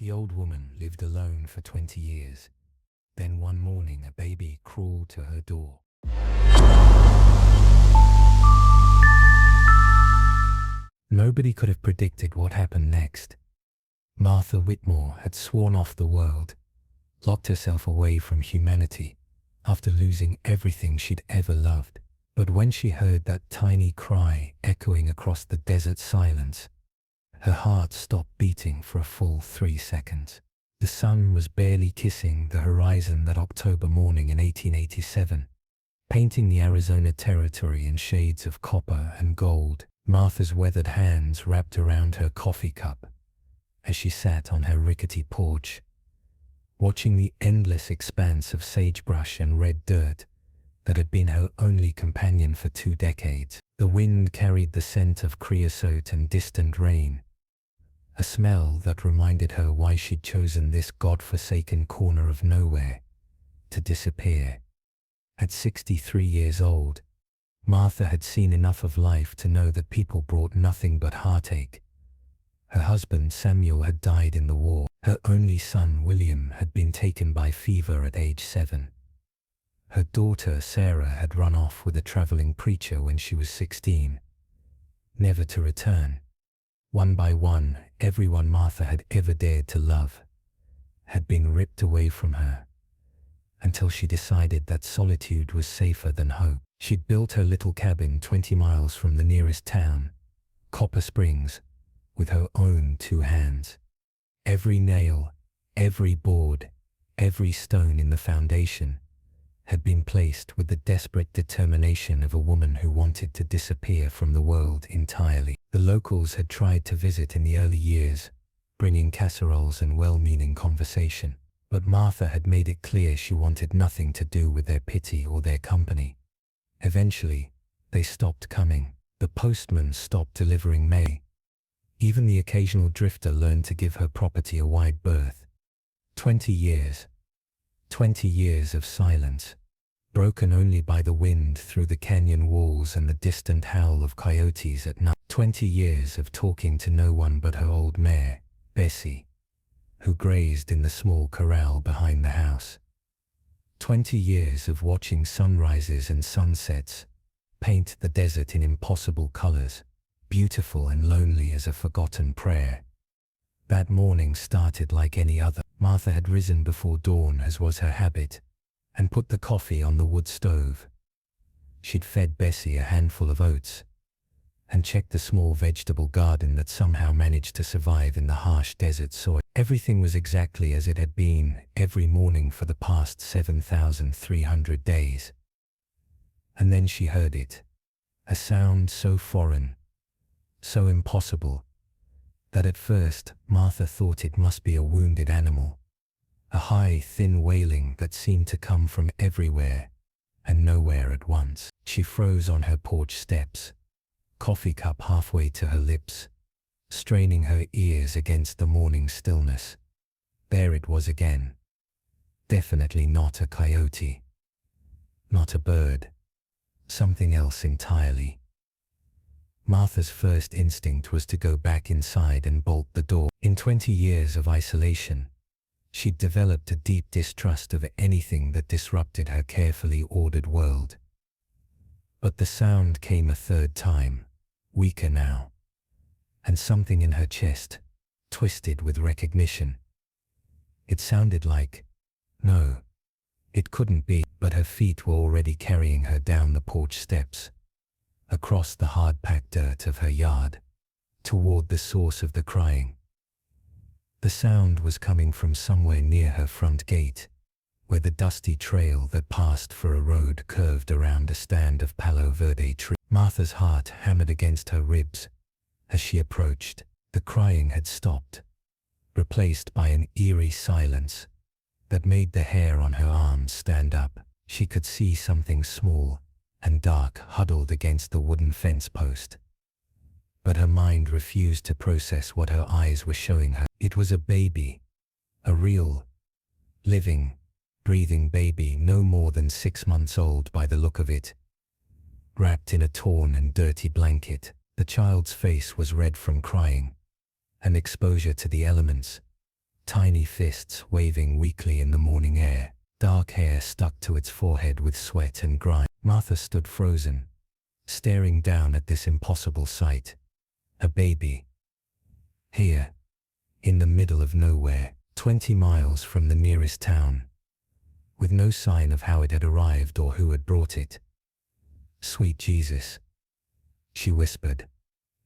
The old woman lived alone for 20 years. Then one morning a baby crawled to her door. Nobody could have predicted what happened next. Martha Whitmore had sworn off the world, locked herself away from humanity after losing everything she'd ever loved. But when she heard that tiny cry echoing across the desert silence, her heart stopped beating for a full 3 seconds. The sun was barely kissing the horizon that October morning in 1887, painting the Arizona territory in shades of copper and gold. Martha's weathered hands wrapped around her coffee cup as she sat on her rickety porch, watching the endless expanse of sagebrush and red dirt that had been her only companion for 2 decades. The wind carried the scent of creosote and distant rain, a smell that reminded her why she'd chosen this god-forsaken corner of nowhere to disappear. At 63 years old, Martha had seen enough of life to know that people brought nothing but heartache. Her husband Samuel had died in the war. Her only son William had been taken by fever at age 7. Her daughter Sarah had run off with a traveling preacher when she was 16, never to return. One by one, everyone Martha had ever dared to love had been ripped away from her, until she decided that solitude was safer than hope. She'd built her little cabin 20 miles from the nearest town, Copper Springs, with her own 2 hands. Every nail, every board, every stone in the foundation had been placed with the desperate determination of a woman who wanted to disappear from the world entirely. The locals had tried to visit in the early years, bringing casseroles and well-meaning conversation, but Martha had made it clear she wanted nothing to do with their pity or their company. Eventually, they stopped coming. The postman stopped delivering mail. Even the occasional drifter learned to give her property a wide berth. 20 years. 20 years of silence, broken only by the wind through the canyon walls and the distant howl of coyotes at night. 20 years of talking to no one but her old mare, Bessie, who grazed in the small corral behind the house. 20 years of watching sunrises and sunsets paint the desert in impossible colors, beautiful and lonely as a forgotten prayer. That morning started like any other. Martha had risen before dawn, as was her habit, and put the coffee on the wood stove. She'd fed Bessie a handful of oats and checked the small vegetable garden that somehow managed to survive in the harsh desert soil. Everything was exactly as it had been every morning for the past 7,300 days. And then she heard it, a sound so foreign, so impossible, that at first Martha thought it must be a wounded animal, a high, thin wailing that seemed to come from everywhere and nowhere at once. She froze on her porch steps, coffee cup halfway to her lips, straining her ears against the morning stillness. There it was again. Definitely not a coyote, not a bird, something else entirely. Martha's first instinct was to go back inside and bolt the door. In 20 years of isolation, she'd developed a deep distrust of anything that disrupted her carefully ordered world. But the sound came a third time, weaker now, and something in her chest twisted with recognition. It sounded like, no, it couldn't be, but her feet were already carrying her down the porch steps, across the hard-packed dirt of her yard, toward the source of the crying. The sound was coming from somewhere near her front gate, where the dusty trail that passed for a road curved around a stand of Palo Verde trees. Martha's heart hammered against her ribs as she approached. The crying had stopped, replaced by an eerie silence that made the hair on her arms stand up. She could see something small and dark huddled against the wooden fence post, but her mind refused to process what her eyes were showing her. It was a baby, a real, living, breathing baby, no more than 6 months old by the look of it, wrapped in a torn and dirty blanket. The child's face was red from crying and exposure to the elements, tiny fists waving weakly in the morning air, dark hair stuck to its forehead with sweat and grime. Martha stood frozen, staring down at this impossible sight. A baby. Here, in the middle of nowhere, 20 miles from the nearest town, with no sign of how it had arrived or who had brought it. "Sweet Jesus," she whispered,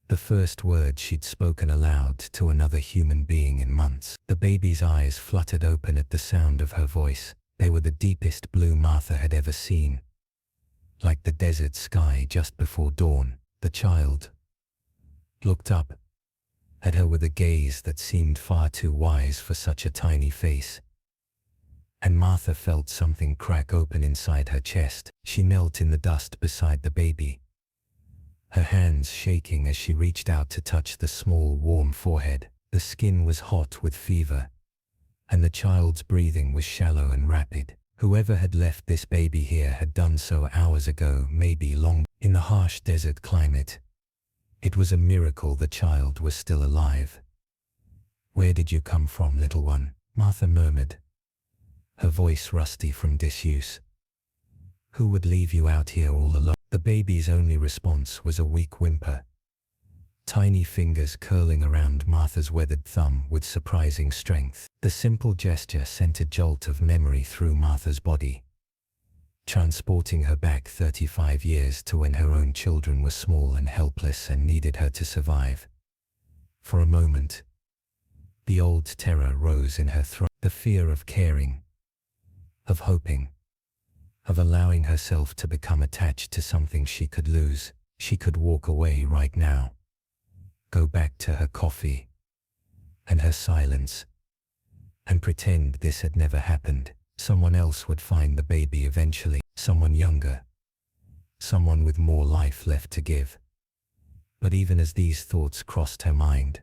the first word she'd spoken aloud to another human being in months. The baby's eyes fluttered open at the sound of her voice. They were the deepest blue Martha had ever seen. Like the desert sky just before dawn, the child looked up at her with a gaze that seemed far too wise for such a tiny face. And Martha felt something crack open inside her chest. She knelt in the dust beside the baby, her hands shaking as she reached out to touch the small, warm forehead. The skin was hot with fever, and the child's breathing was shallow and rapid. Whoever had left this baby here had done so hours ago, maybe long. In the harsh desert climate, it was a miracle the child was still alive. "Where did you come from, little one?" Martha murmured, her voice rusty from disuse. "Who would leave you out here all alone?" The baby's only response was a weak whimper, tiny fingers curling around Martha's weathered thumb with surprising strength. The simple gesture sent a jolt of memory through Martha's body, transporting her back 35 years to when her own children were small and helpless and needed her to survive. For a moment, the old terror rose in her throat, the fear of caring, of hoping, of allowing herself to become attached to something she could lose. She could walk away right now, go back to her coffee and her silence, and pretend this had never happened. Someone else would find the baby eventually, someone younger, someone with more life left to give. But even as these thoughts crossed her mind,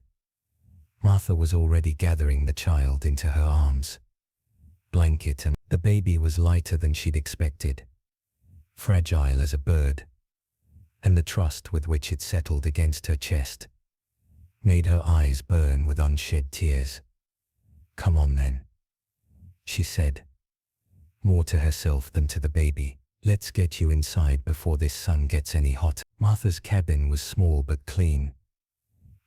Martha was already gathering the child into her arms. Blanket, and the baby was lighter than she'd expected, fragile as a bird, and the trust with which it settled against her chest made her eyes burn with unshed tears. "Come on then," she said, more to herself than to the baby. "Let's get you inside before this sun gets any hotter." Martha's cabin was small but clean,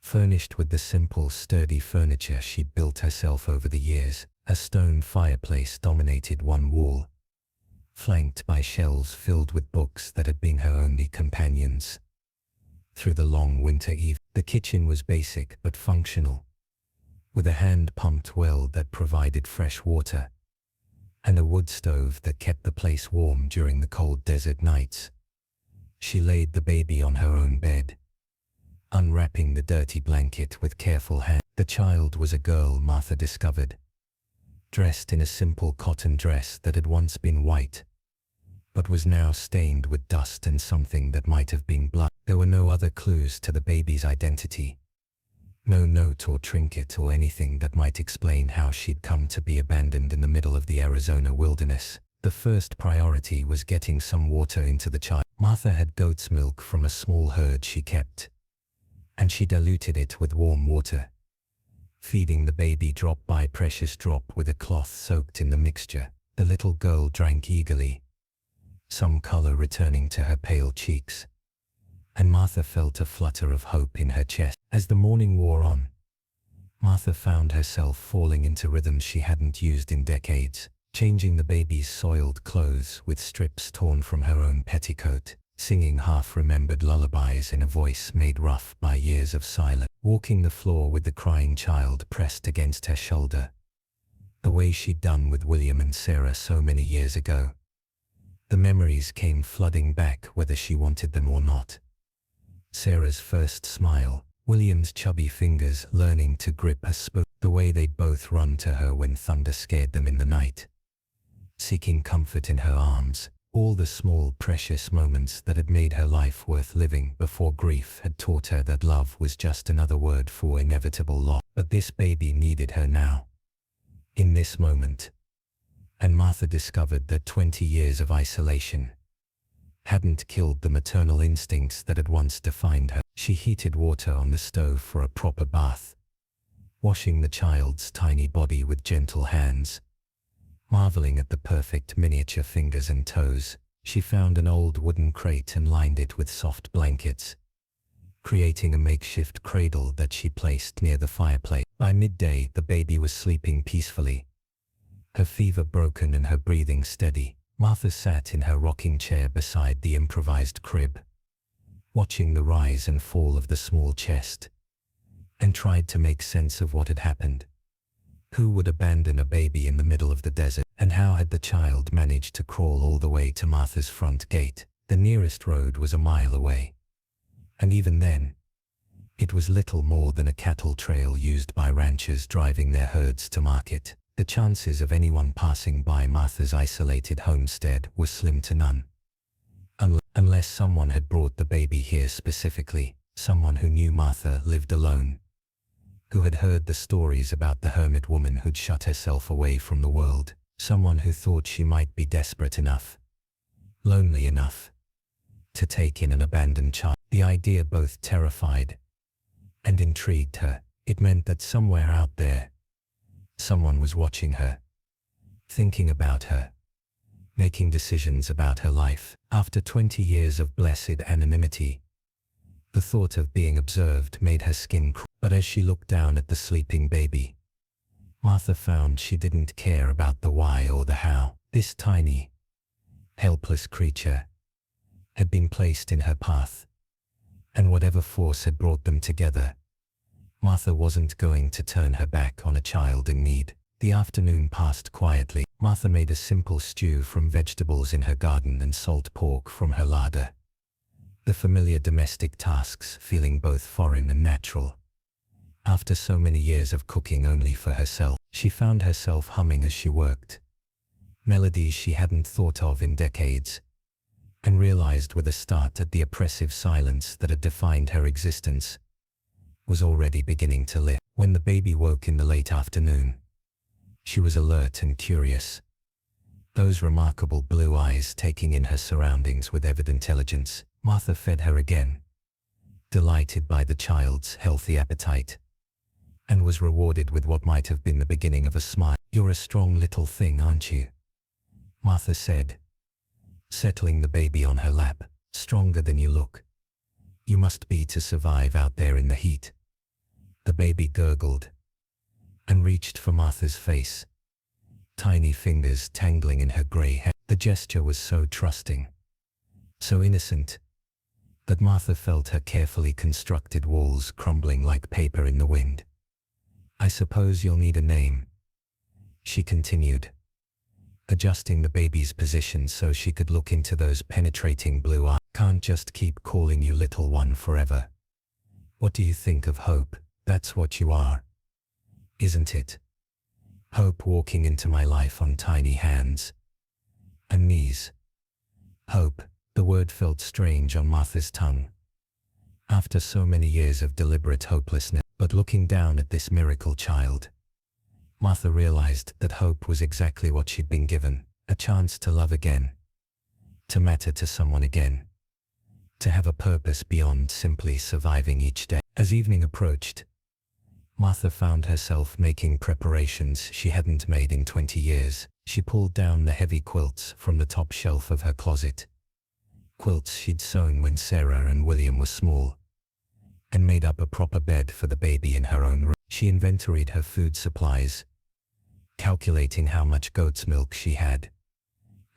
furnished with the simple, sturdy furniture she'd built herself over the years. A stone fireplace dominated one wall, flanked by shelves filled with books that had been her only companions through the long winter eve. The kitchen was basic but functional, with a hand-pumped well that provided fresh water, and a wood stove that kept the place warm during the cold desert nights. She laid the baby on her own bed, unwrapping the dirty blanket with careful hand. The child was a girl, Martha discovered, dressed in a simple cotton dress that had once been white, but was now stained with dust and something that might have been blood. There were no other clues to the baby's identity, no note or trinket or anything that might explain how she'd come to be abandoned in the middle of the Arizona wilderness. The first priority was getting some water into the child. Martha had goat's milk from a small herd she kept, and she diluted it with warm water, feeding the baby drop by precious drop with a cloth soaked in the mixture. The little girl drank eagerly, some color returning to her pale cheeks, and Martha felt a flutter of hope in her chest. As the morning wore on, Martha found herself falling into rhythms she hadn't used in decades, changing the baby's soiled clothes with strips torn from her own petticoat, singing half-remembered lullabies in a voice made rough by years of silence, walking the floor with the crying child pressed against her shoulder, the way she'd done with William and Sarah so many years ago. The memories came flooding back whether she wanted them or not. Sarah's first smile, William's chubby fingers learning to grip a spoon, the way they'd both run to her when thunder scared them in the night, seeking comfort in her arms. All the small, precious moments that had made her life worth living before grief had taught her that love was just another word for inevitable loss. But this baby needed her now, in this moment. And Martha discovered that 20 years of isolation hadn't killed the maternal instincts that had once defined her. She heated water on the stove for a proper bath, washing the child's tiny body with gentle hands. Marveling at the perfect miniature fingers and toes, she found an old wooden crate and lined it with soft blankets, creating a makeshift cradle that she placed near the fireplace. By midday, the baby was sleeping peacefully, her fever broken and her breathing steady. Martha sat in her rocking chair beside the improvised crib, watching the rise and fall of the small chest, and tried to make sense of what had happened. Who would abandon a baby in the middle of the desert, and how had the child managed to crawl all the way to Martha's front gate? The nearest road was a mile away, and even then, it was little more than a cattle trail used by ranchers driving their herds to market. The chances of anyone passing by Martha's isolated homestead were slim to none, unless someone had brought the baby here specifically, someone who knew Martha lived alone, who had heard the stories about the hermit woman who'd shut herself away from the world, someone who thought she might be desperate enough, lonely enough, to take in an abandoned child. The idea both terrified and intrigued her. It meant that somewhere out there, someone was watching her, thinking about her, making decisions about her life. After 20 years of blessed anonymity, the thought of being observed made her skin crawl. But as she looked down at the sleeping baby, Martha found she didn't care about the why or the how. This tiny, helpless creature had been placed in her path, and whatever force had brought them together, Martha wasn't going to turn her back on a child in need. The afternoon passed quietly. Martha made a simple stew from vegetables in her garden and salt pork from her larder, the familiar domestic tasks feeling both foreign and natural. After so many years of cooking only for herself, she found herself humming as she worked, melodies she hadn't thought of in decades, and realized with a start that the oppressive silence that had defined her existence was already beginning to lift. When the baby woke in the late afternoon, she was alert and curious, those remarkable blue eyes taking in her surroundings with evident intelligence. Martha fed her again, delighted by the child's healthy appetite, and was rewarded with what might have been the beginning of a smile. "You're a strong little thing, aren't you?" Martha said, settling the baby on her lap. "Stronger than you look. You must be to survive out there in the heat." The baby gurgled and reached for Martha's face, tiny fingers tangling in her grey hair. The gesture was so trusting, so innocent, that Martha felt her carefully constructed walls crumbling like paper in the wind. "I suppose you'll need a name," she continued, adjusting the baby's position so she could look into those penetrating blue eyes. "Can't just keep calling you little one forever. What do you think of Hope? That's what you are, isn't it? Hope walking into my life on tiny hands and knees." Hope. The word felt strange on Martha's tongue, after so many years of deliberate hopelessness. But looking down at this miracle child, Martha realized that hope was exactly what she'd been given, a chance to love again, to matter to someone again, to have a purpose beyond simply surviving each day. As evening approached, Martha found herself making preparations she hadn't made in 20 years. She pulled down the heavy quilts from the top shelf of her closet, quilts she'd sewn when Sarah and William were small, and made up a proper bed for the baby in her own room. She inventoried her food supplies, calculating how much goat's milk she had,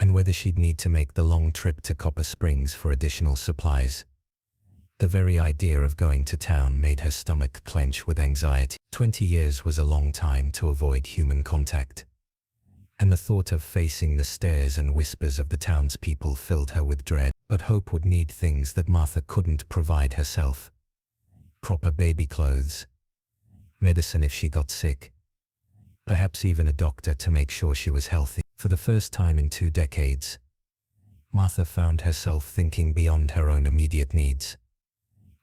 and whether she'd need to make the long trip to Copper Springs for additional supplies. The very idea of going to town made her stomach clench with anxiety. 20 years was a long time to avoid human contact, and the thought of facing the stares and whispers of the townspeople filled her with dread. But Hope would need things that Martha couldn't provide herself. Proper baby clothes, medicine if she got sick, perhaps even a doctor to make sure she was healthy. For the first time in 2 decades, Martha found herself thinking beyond her own immediate needs,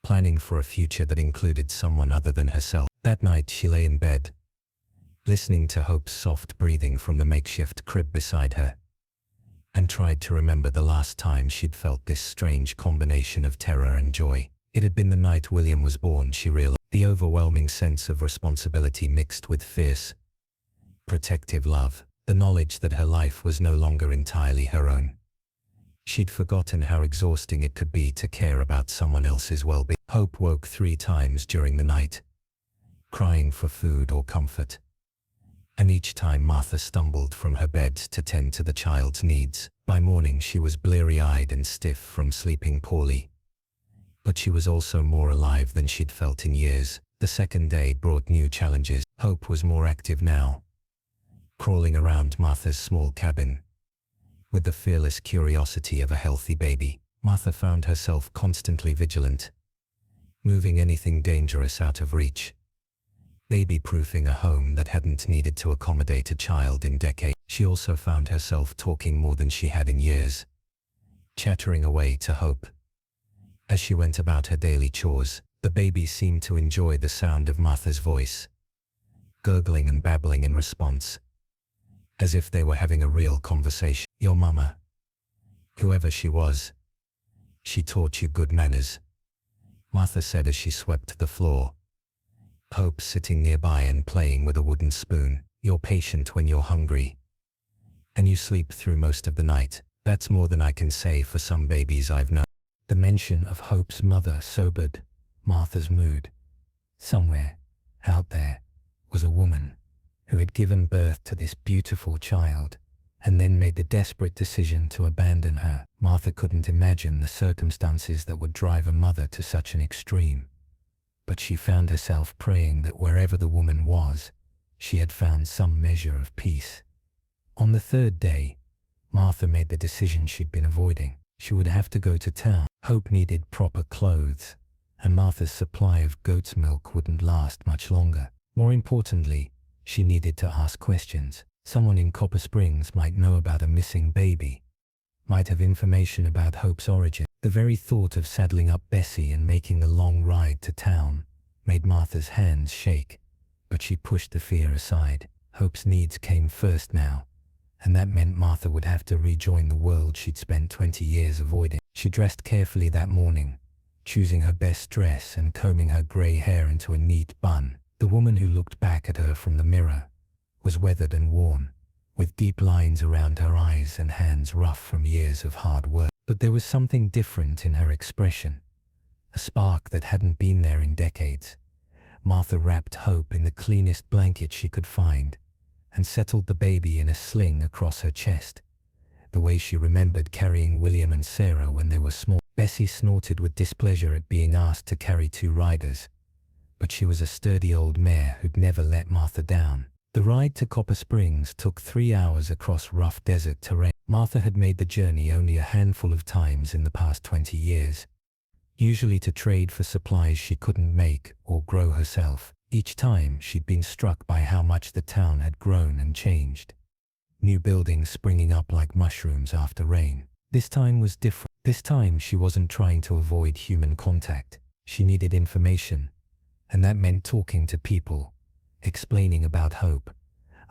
planning for a future that included someone other than herself. That night she lay in bed, listening to Hope's soft breathing from the makeshift crib beside her, and tried to remember the last time she'd felt this strange combination of terror and joy. It had been the night William was born, she realized. The overwhelming sense of responsibility mixed with fierce, protective love, the knowledge that her life was no longer entirely her own. She'd forgotten how exhausting it could be to care about someone else's well-being. Hope woke 3 times during the night, crying for food or comfort. And each time Martha stumbled from her bed to tend to the child's needs. By morning she was bleary-eyed and stiff from sleeping poorly. But she was also more alive than she'd felt in years. The second day brought new challenges. Hope was more active now, crawling around Martha's small cabin. With the fearless curiosity of a healthy baby, Martha found herself constantly vigilant, moving anything dangerous out of reach. Baby-proofing a home that hadn't needed to accommodate a child in decades. She also found herself talking more than she had in years, chattering away to Hope. As she went about her daily chores, the baby seemed to enjoy the sound of Martha's voice, gurgling and babbling in response, as if they were having a real conversation. Your mama, whoever she was, she taught you good manners, Martha said as she swept the floor. Hope sitting nearby and playing with a wooden spoon. You're patient when you're hungry, and you sleep through most of the night. That's more than I can say for some babies I've known. The mention of Hope's mother sobered Martha's mood. Somewhere out there was a woman who had given birth to this beautiful child and then made the desperate decision to abandon her. Martha couldn't imagine the circumstances that would drive a mother to such an extreme, but she found herself praying that wherever the woman was, she had found some measure of peace. On the 3rd day, Martha made the decision she'd been avoiding. She would have to go to town. Hope needed proper clothes, and Martha's supply of goat's milk wouldn't last much longer. More importantly, she needed to ask questions. Someone in Copper Springs might know about a missing baby, might have information about Hope's origin. The very thought of saddling up Bessie and making the long ride to town made Martha's hands shake, but she pushed the fear aside. Hope's needs came first now, and that meant Martha would have to rejoin the world she'd spent 20 years avoiding. She dressed carefully that morning, choosing her best dress and combing her grey hair into a neat bun. The woman who looked back at her from the mirror was weathered and worn, with deep lines around her eyes and hands rough from years of hard work. But there was something different in her expression, a spark that hadn't been there in decades. Martha wrapped Hope in the cleanest blanket she could find and settled the baby in a sling across her chest, the way she remembered carrying William and Sarah when they were small. Bessie snorted with displeasure at being asked to carry 2 riders, but she was a sturdy old mare who'd never let Martha down. The ride to Copper Springs took 3 hours across rough desert terrain. Martha had made the journey only a handful of times in the past 20 years, usually to trade for supplies she couldn't make or grow herself. Each time she'd been struck by how much the town had grown and changed. New buildings springing up like mushrooms after rain. This time was different. This time she wasn't trying to avoid human contact. She needed information, and that meant talking to people, explaining about Hope,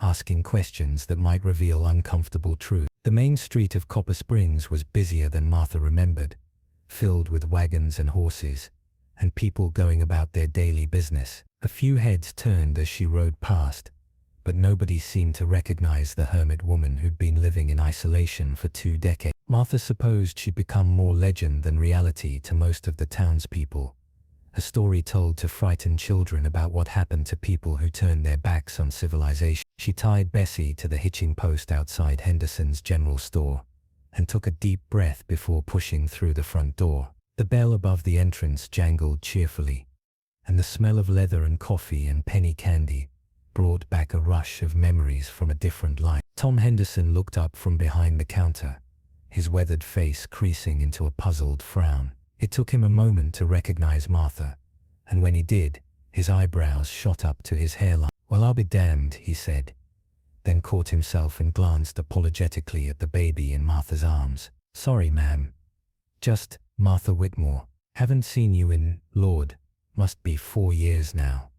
asking questions that might reveal uncomfortable truth. The main street of Copper Springs was busier than Martha remembered, filled with wagons and horses, and people going about their daily business. A few heads turned as she rode past, but nobody seemed to recognize the hermit woman who'd been living in isolation for 2 decades. Martha supposed she'd become more legend than reality to most of the townspeople, a story told to frighten children about what happened to people who turned their backs on civilization. She tied Bessie to the hitching post outside Henderson's general store and took a deep breath before pushing through the front door. The bell above the entrance jangled cheerfully, and the smell of leather and coffee and penny candy brought back a rush of memories from a different life. Tom Henderson looked up from behind the counter, his weathered face creasing into a puzzled frown. It took him a moment to recognize Martha, and when he did, his eyebrows shot up to his hairline. "Well, I'll be damned," he said, then caught himself and glanced apologetically at the baby in Martha's arms. "Sorry, ma'am. Just Martha Whitmore. Haven't seen you in, Lord, must be 4 years now."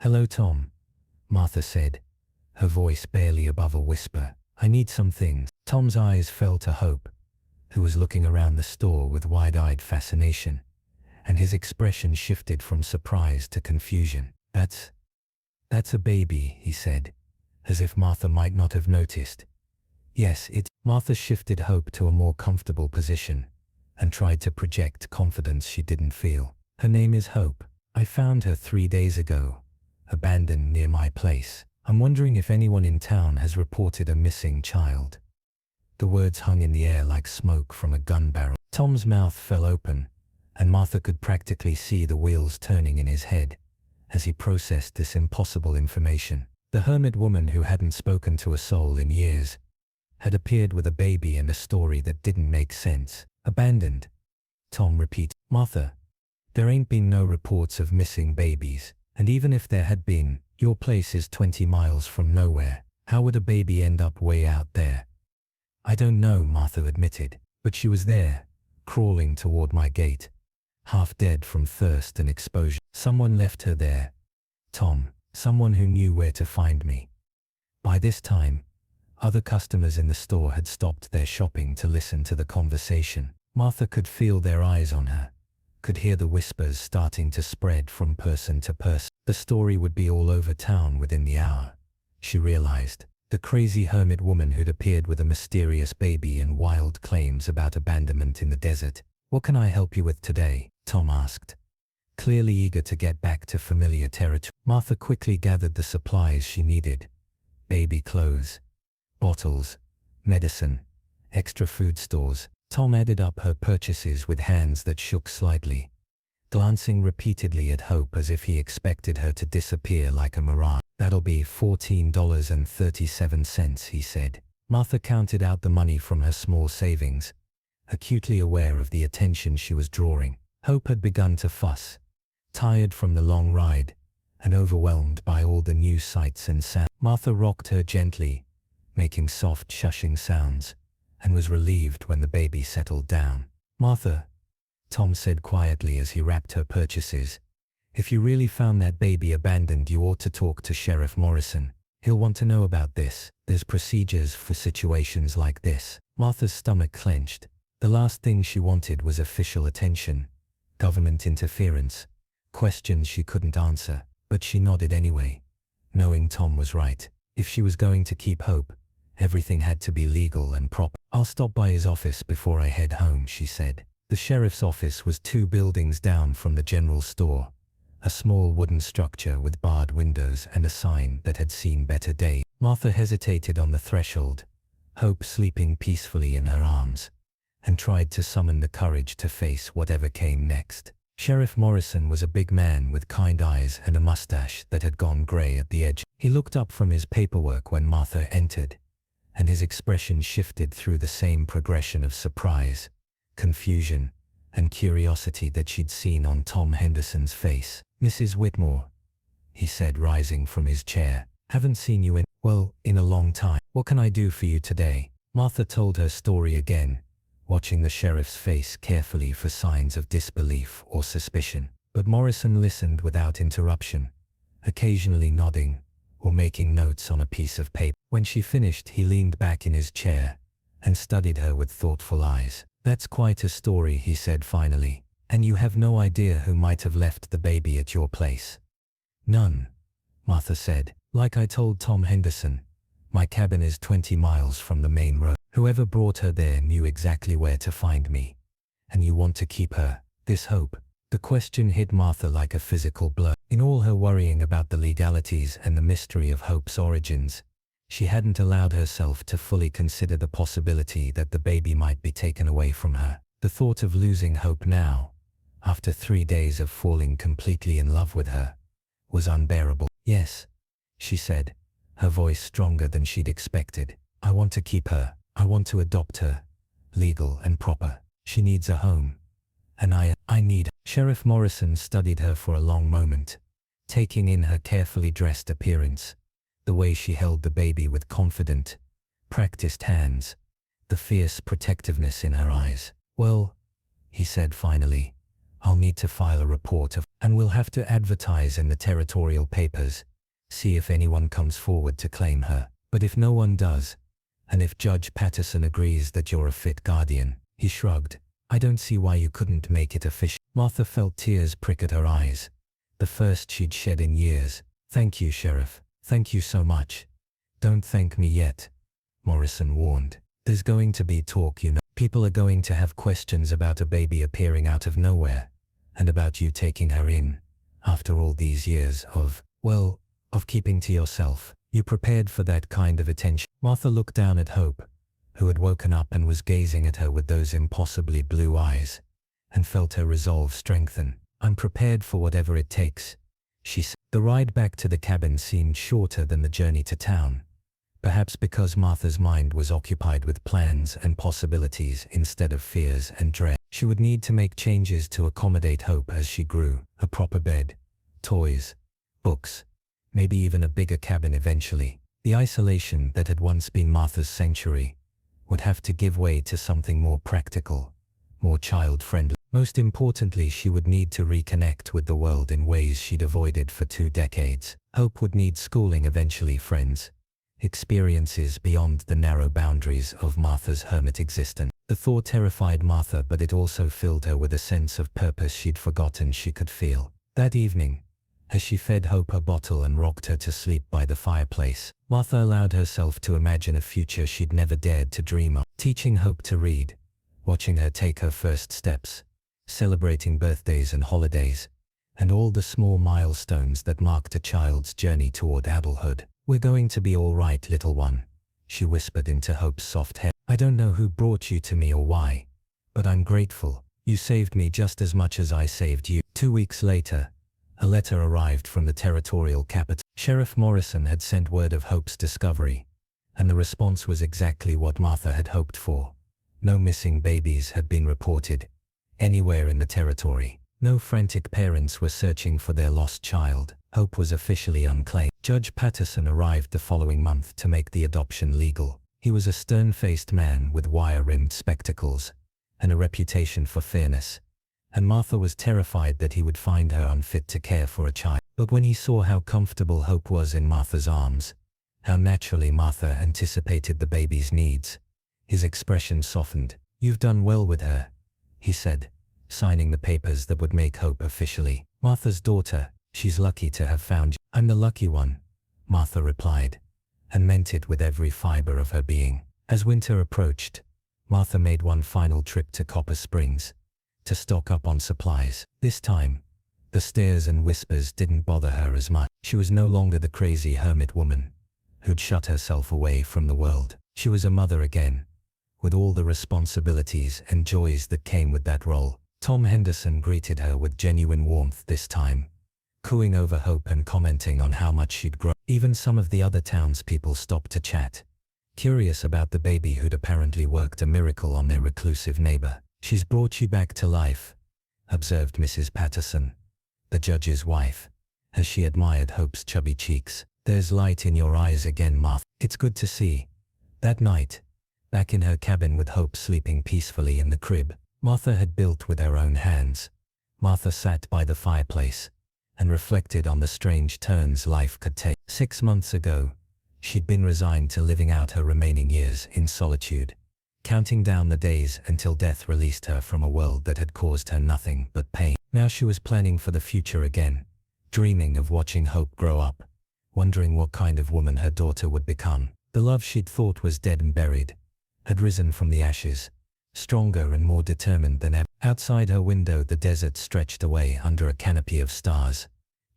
"Hello, Tom," Martha said, her voice barely above a whisper. "I need some things." Tom's eyes fell to Hope, who was looking around the store with wide-eyed fascination, and his expression shifted from surprise to confusion. That's a baby, he said, as if Martha might not have noticed. Yes, Martha shifted Hope to a more comfortable position and tried to project confidence she didn't feel. Her name is Hope. I found her 3 days ago, abandoned near my place. I'm wondering if anyone in town has reported a missing child. The words hung in the air like smoke from a gun barrel. Tom's mouth fell open, and Martha could practically see the wheels turning in his head as he processed this impossible information. The hermit woman who hadn't spoken to a soul in years had appeared with a baby and a story that didn't make sense. Abandoned, Tom repeated. Martha, there ain't been no reports of missing babies, and even if there had been, your place is 20 miles from nowhere. How would a baby end up way out there? I don't know, Martha admitted, but she was there, crawling toward my gate, half dead from thirst and exposure. Someone left her there, Tom, someone who knew where to find me. By this time, other customers in the store had stopped their shopping to listen to the conversation. Martha could feel their eyes on her, could hear the whispers starting to spread from person to person. The story would be all over town within the hour, she realized. The crazy hermit woman who'd appeared with a mysterious baby and wild claims about abandonment in the desert. What can I help you with today? Tom asked, clearly eager to get back to familiar territory. Martha quickly gathered the supplies she needed: baby clothes, bottles, medicine, extra food stores. Tom added up her purchases with hands that shook slightly, glancing repeatedly at Hope as if he expected her to disappear like a mirage. That'll be $14.37, he said. Martha counted out the money from her small savings, acutely aware of the attention she was drawing. Hope had begun to fuss, tired from the long ride and overwhelmed by all the new sights and sounds. Martha rocked her gently, making soft shushing sounds, and was relieved when the baby settled down. Martha, Tom said quietly as he wrapped her purchases, if you really found that baby abandoned, you ought to talk to Sheriff Morrison. He'll want to know about this. There's procedures for situations like this. Martha's stomach clenched. The last thing she wanted was official attention, government interference, questions she couldn't answer, but she nodded anyway, knowing Tom was right. If she was going to keep Hope, everything had to be legal and proper. I'll stop by his office before I head home, she said. The sheriff's office was 2 buildings down from the general store, a small wooden structure with barred windows and a sign that had seen better days. Martha hesitated on the threshold, Hope sleeping peacefully in her arms, and tried to summon the courage to face whatever came next. Sheriff Morrison was a big man with kind eyes and a mustache that had gone gray at the edge. He looked up from his paperwork when Martha entered, and his expression shifted through the same progression of surprise, confusion, and curiosity that she'd seen on Tom Henderson's face. Mrs. Whitmore, he said, rising from his chair. Haven't seen you in a long time. What can I do for you today? Martha told her story again, watching the sheriff's face carefully for signs of disbelief or suspicion. But Morrison listened without interruption, occasionally nodding or making notes on a piece of paper. When she finished, he leaned back in his chair and studied her with thoughtful eyes. That's quite a story, he said finally. And you have no idea who might have left the baby at your place? None, Martha said. Like I told Tom Henderson, my cabin is 20 miles from the main road. Whoever brought her there knew exactly where to find me. And you want to keep her, this Hope? The question hit Martha like a physical blow. In all her worrying about the legalities and the mystery of Hope's origins, she hadn't allowed herself to fully consider the possibility that the baby might be taken away from her. The thought of losing Hope now, after 3 days of falling completely in love with her, was unbearable. Yes, she said, her voice stronger than she'd expected. I want to keep her. I want to adopt her, legal and proper. She needs a home, and I need. Sheriff Morrison studied her for a long moment, taking in her carefully dressed appearance, the way she held the baby with confident, practiced hands, the fierce protectiveness in her eyes. Well, he said finally, I'll need to file a report and we'll have to advertise in the territorial papers, see if anyone comes forward to claim her. But if no one does, and if Judge Patterson agrees that you're a fit guardian, he shrugged, I don't see why you couldn't make it official. Martha felt tears prick at her eyes, the first she'd shed in years. "Thank you, Sheriff. Thank you so much." "Don't thank me yet," Morrison warned. "There's going to be talk, you know. People are going to have questions about a baby appearing out of nowhere, and about you taking her in, after all these years of keeping to yourself. You prepared for that kind of attention?" Martha looked down at Hope, who had woken up and was gazing at her with those impossibly blue eyes, and felt her resolve strengthen. "I'm prepared for whatever it takes," she said. The ride back to the cabin seemed shorter than the journey to town, perhaps because Martha's mind was occupied with plans and possibilities instead of fears and dread. She would need to make changes to accommodate Hope as she grew: a proper bed, toys, books, maybe even a bigger cabin eventually. The isolation that had once been Martha's sanctuary would have to give way to something more practical, more child-friendly. Most importantly, she would need to reconnect with the world in ways she'd avoided for 2 decades. Hope would need schooling eventually, friends, experiences beyond the narrow boundaries of Martha's hermit existence. The thought terrified Martha, but it also filled her with a sense of purpose she'd forgotten she could feel. That evening, as she fed Hope a bottle and rocked her to sleep by the fireplace, Martha allowed herself to imagine a future she'd never dared to dream of. Teaching Hope to read, watching her take her first steps, celebrating birthdays and holidays, and all the small milestones that marked a child's journey toward adulthood. "We're going to be all right, little one," she whispered into Hope's soft hair. "I don't know who brought you to me or why, but I'm grateful. You saved me just as much as I saved you." 2 weeks later, a letter arrived from the territorial capital. Sheriff Morrison had sent word of Hope's discovery, and the response was exactly what Martha had hoped for. No missing babies had been reported anywhere in the territory. No frantic parents were searching for their lost child. Hope was officially unclaimed. Judge Patterson arrived the following month to make the adoption legal. He was a stern-faced man with wire-rimmed spectacles and a reputation for fairness, and Martha was terrified that he would find her unfit to care for a child. But when he saw how comfortable Hope was in Martha's arms, how naturally Martha anticipated the baby's needs, his expression softened. "You've done well with her," he said, signing the papers that would make Hope officially Martha's daughter. "She's lucky to have found you." "I'm the lucky one," Martha replied, and meant it with every fiber of her being. As winter approached, Martha made one final trip to Copper Springs to stock up on supplies. This time, the stares and whispers didn't bother her as much. She was no longer the crazy hermit woman who'd shut herself away from the world. She was a mother again, with all the responsibilities and joys that came with that role. Tom Henderson greeted her with genuine warmth this time, cooing over Hope and commenting on how much she'd grown. Even some of the other townspeople stopped to chat, curious about the baby who'd apparently worked a miracle on their reclusive neighbor. "She's brought you back to life," observed Mrs. Patterson, the judge's wife, as she admired Hope's chubby cheeks. "There's light in your eyes again, Martha. It's good to see." That night, back in her cabin with Hope sleeping peacefully in the crib Martha had built with her own hands, Martha sat by the fireplace and reflected on the strange turns life could take. 6 months ago, she'd been resigned to living out her remaining years in solitude, counting down the days until death released her from a world that had caused her nothing but pain. Now she was planning for the future again, dreaming of watching Hope grow up, wondering what kind of woman her daughter would become. The love she'd thought was dead and buried had risen from the ashes, stronger and more determined than ever. Outside her window the desert stretched away under a canopy of stars,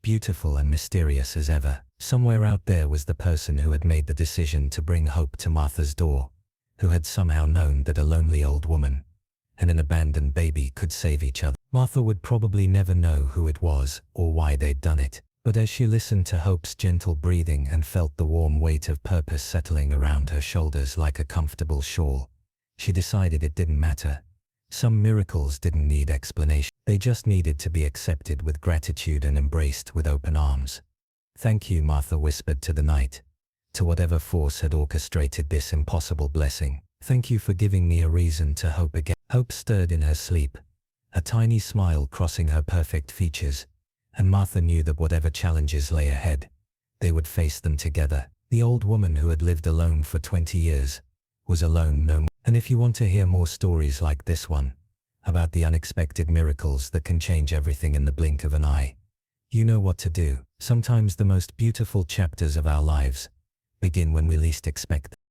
beautiful and mysterious as ever. Somewhere out there was the person who had made the decision to bring Hope to Martha's door, who had somehow known that a lonely old woman and an abandoned baby could save each other. Martha would probably never know who it was or why they'd done it, but as she listened to Hope's gentle breathing and felt the warm weight of purpose settling around her shoulders like a comfortable shawl, she decided it didn't matter. Some miracles didn't need explanation. They just needed to be accepted with gratitude and embraced with open arms. "Thank you," Martha whispered to the night, to whatever force had orchestrated this impossible blessing. "Thank you for giving me a reason to hope again." Hope stirred in her sleep, a tiny smile crossing her perfect features, and Martha knew that whatever challenges lay ahead, they would face them together. The old woman who had lived alone for 20 years was alone no more. And if you want to hear more stories like this one, about the unexpected miracles that can change everything in the blink of an eye. You know what to do. Sometimes the most beautiful chapters of our lives begin when we least expect them.